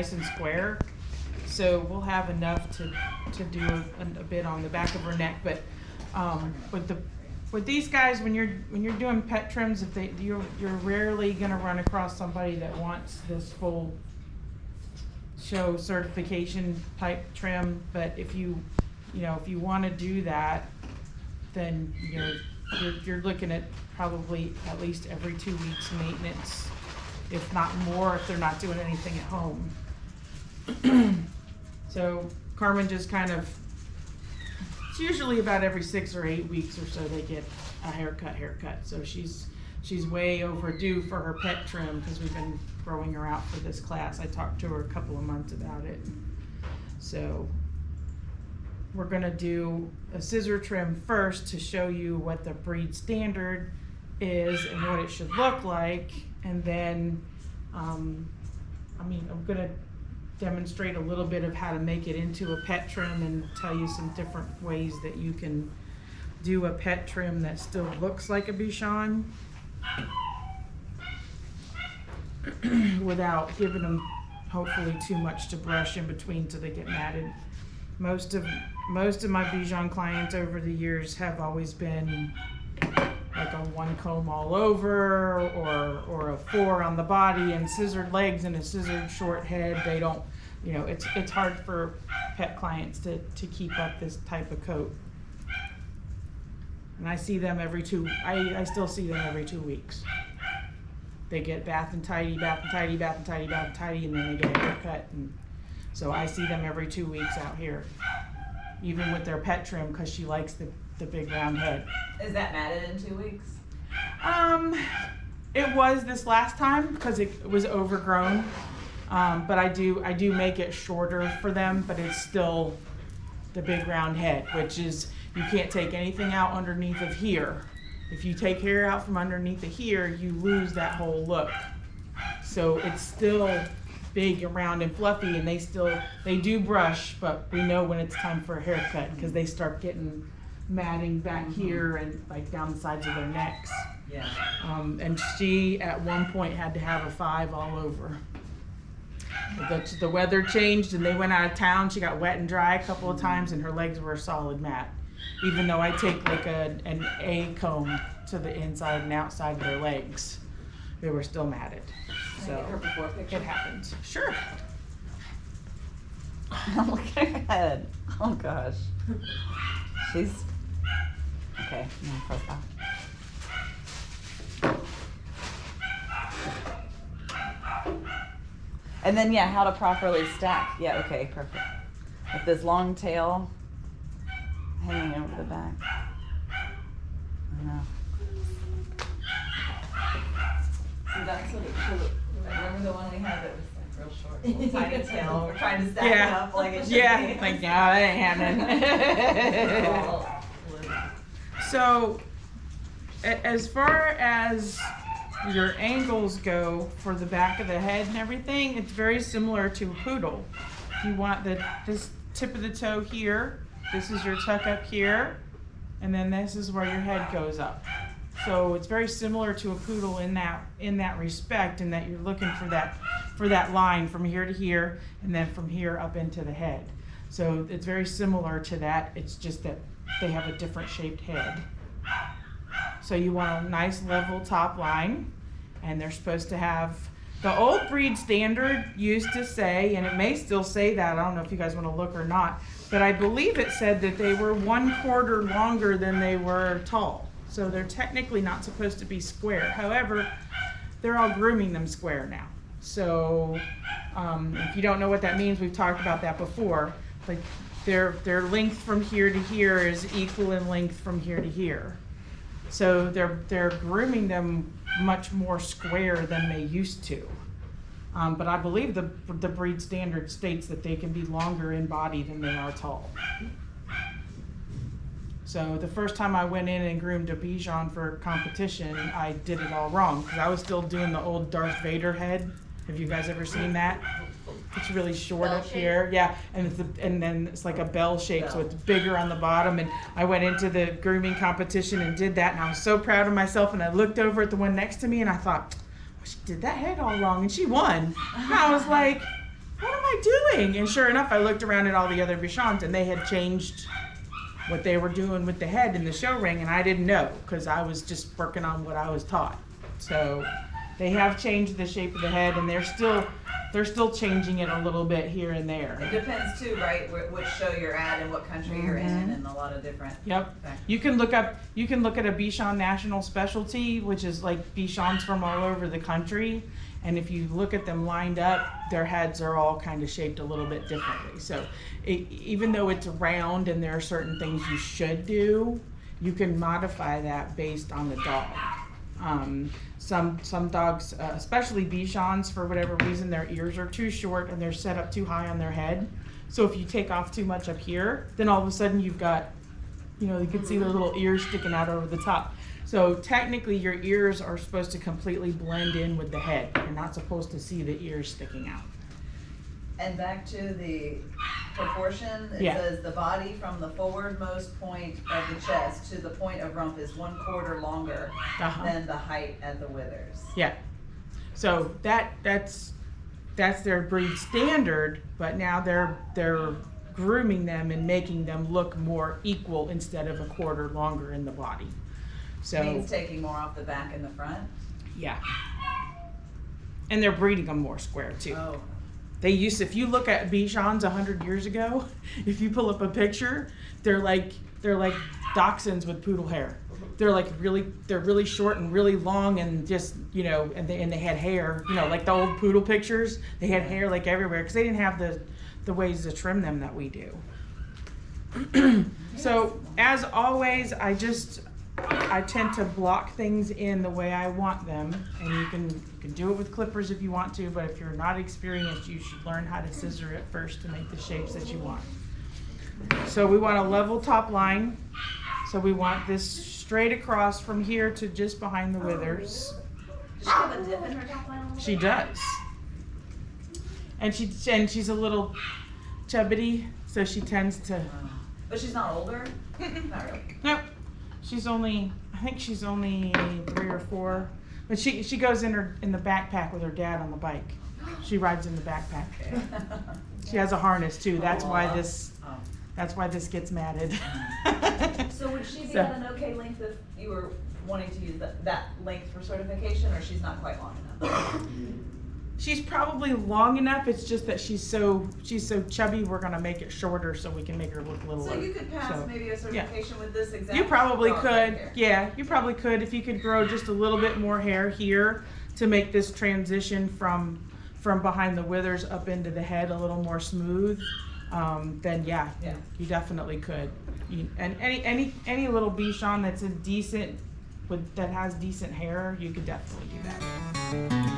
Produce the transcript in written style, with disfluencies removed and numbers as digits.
nice and square. So we'll have enough to do a bit on the back of her neck. But with these guys, when you're doing pet trims, you're rarely gonna run across somebody that wants this full show certification type trim. But if you want to do that, then you're looking at probably at least every 2 weeks maintenance, if not more, if they're not doing anything at home. So Carmen just it's usually about every 6 or 8 weeks or so they get a haircut. So she's way overdue for her pet trim because we've been growing her out for this class. I talked to her a couple of months about it. So we're gonna do a scissor trim first to show you what the breed standard is and what it should look like. And then, I'm gonna demonstrate a little bit of how to make it into a pet trim and tell you some different ways that you can do a pet trim that still looks like a Bichon without giving them hopefully too much to brush in between so they get matted. Most of my Bichon clients over the years have always been like a 1 comb all over or a 4 on the body and scissored legs and a scissored short head. They don't, it's hard for pet clients to keep up this type of coat. And I see them I still see them every 2 weeks. They get bath and tidy, bath and tidy, bath and tidy, bath and tidy, and then they get a haircut. And so I see them every 2 weeks out here, even with their pet trim, because she likes the big round head. Is that matted in 2 weeks? It was this last time because it was overgrown. But I do make it shorter for them, but it's still the big round head, which is, you can't take anything out underneath of here. If you take hair out from underneath of here, you lose that whole look. So it's still big and round and fluffy, and they do brush, but we know when it's time for a haircut because they start getting matting back here and like down the sides of their necks. Yeah. And she at one point had to have a 5 all over. The weather changed and they went out of town. She got wet and dry a couple of times and her legs were a solid mat. Even though I take like an A comb to the inside and outside of their legs, they were still matted. Can I get her before picture? It happens. Sure. Look at her head. Oh gosh. She's okay. No, profile. And then how to properly stack. Yeah, okay, perfect. With this long tail hanging over the back. I know. See, that's what it should. Remember the one we had that was like real short, little tiny tail. We're trying to stack it up like it should be. Like, no, that ain't happening. So, as far as your angles go for the back of the head and everything, it's very similar to a poodle. You want this tip of the toe here, this is your tuck up here, and then this is where your head goes up. So it's very similar to a poodle in that respect, in that you're looking for that line from here to here, and then from here up into the head. So it's very similar to that. It's just that they have a different shaped head. So you want a nice level top line, and they're supposed to have, the old breed standard used to say, and it may still say that, I don't know if you guys want to look or not, but I believe it said that they were 1/4 longer than they were tall. So they're technically not supposed to be square. However, they're all grooming them square now. So if you don't know what that means, we've talked about that before. Like their length from here to here is equal in length from here to here. So they're grooming them much more square than they used to. But I believe the breed standard states that they can be longer in body than they are tall. So the first time I went in and groomed a Bichon for competition, I did it all wrong because I was still doing the old Darth Vader head. Have you guys ever seen that? It's really short Bell up shape? here, yeah, and then it's like a bell shape, so it's bigger on the bottom. And I went into the grooming competition and did that, and I was so proud of myself. And I looked over at the one next to me, and I thought, oh, she did that head all wrong, and she won. And I was like, what am I doing? And sure enough, I looked around at all the other Bichons, and they had changed what they were doing with the head in the show ring, and I didn't know because I was just working on what I was taught. So they have changed the shape of the head, and they're still changing it a little bit here and there. It depends too, right? Which show you're at and what country you're in, and a lot of different. Yep. factors. You can look at a Bichon National Specialty, which is like Bichons from all over the country. And if you look at them lined up, their heads are all kind of shaped a little bit differently. So even though it's round and there are certain things you should do, you can modify that based on the dog. Some dogs, especially Bichons, for whatever reason, their ears are too short and they're set up too high on their head. So if you take off too much up here, then all of a sudden you've got, you can see the little ears sticking out over the top. So technically your ears are supposed to completely blend in with the head. You're not supposed to see the ears sticking out. And back to the proportion, it says the body from the forwardmost point of the chest to the point of rump is 1/4 longer than the height at the withers. Yeah. So that's their breed standard, but now they're grooming them and making them look more equal instead of 1/4 longer in the body. So Means taking more off the back and the front? yeah. And they're breeding them more square too. Oh. If you look at Bichons 100 years ago, if you pull up a picture, they're like dachshunds with poodle hair. They're really short and really long and just, and they had hair, like the old poodle pictures, they had hair like everywhere because they didn't have the ways to trim them that we do. So as always, I tend to block things in the way I want them, and you can do it with clippers if you want to, but if you're not experienced, you should learn how to scissor it first to make the shapes that you want. So we want a level top line. So we want this straight across from here to just behind the withers. Does she have a dip in her top line? She does. And she's a little chubby, so she tends to. But she's not older? Not really. Nope. I think she's only 3 or 4. But she goes in the backpack with her dad on the bike. She rides in the backpack. She has a harness too. That's why this gets matted. So would she be at an okay length if you were wanting to use that length for certification, or she's not quite long enough? She's probably long enough. It's just that she's so chubby. We're gonna make it shorter so we can make her look littler. So you could pass maybe a certification with this example. You probably dog could. right here. Yeah, you probably could if you could grow just a little bit more hair here to make this transition from behind the withers up into the head a little more smooth. Then yeah, you definitely could. And any little Bichon that's that has decent hair, you could definitely do that.